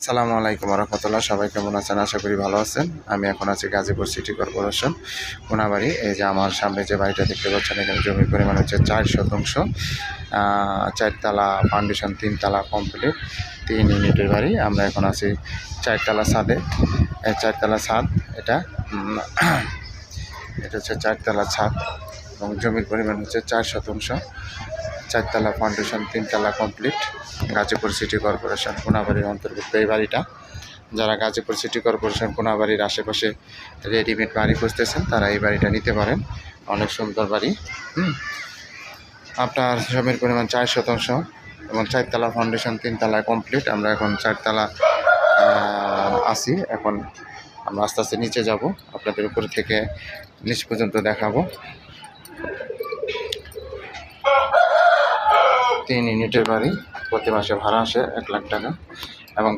আসসালামু আলাইকুম রহমতুল্লাহ। সবাই কেমন আছেন? আশা করি ভালো আছেন। আমি এখন আছি গাজীপুর সিটি কর্পোরেশন কোনাবাড়ি। এই যে আমার সামনে যে বাড়িটা দেখতে পাচ্ছেন, এখানে জমির পরিমাণ হচ্ছে 4 শতাংশ, 4 তলা ফাউন্ডেশন, 3 তলা কমপ্লিট, 3 ইউনিটের বাড়ি। আমরা এখন আছি 4 তলা ছাদে। 4 তলা ছাদ, এটা হচ্ছে 4 তলা ছাদ এবং জমির পরিমাণ হচ্ছে 4 শতাংশ, 4 তলা ফাউন্ডেশন, 3 তলা কমপ্লিট। গাজীপুর সিটি কর্পোরেশন কোনাবাড়ির অন্তর্ভুক্ত এই বাড়িটা। যারা গাজীপুর সিটি কর্পোরেশন কোনাবাড়ির আশেপাশে রেডিমেড বাড়ি খুঁজতেছেন, তারা এই বাড়িটা নিতে পারেন। অনেক সুন্দর বাড়ি। আপনার জমির পরিমাণ 4 শতাংশ এবং 4 তলা ফাউন্ডেশন, 3 তলা কমপ্লিট। আমরা এখন 4 তলা আছি। এখন আমরা আস্তে আস্তে নিচে যাব, আপনাদের উপর থেকে নিচ পর্যন্ত দেখাবো। 3 ইউনিটের বাড়ি, প্রতি মাসে ভাড়া আসে 1 লাখ টাকা এবং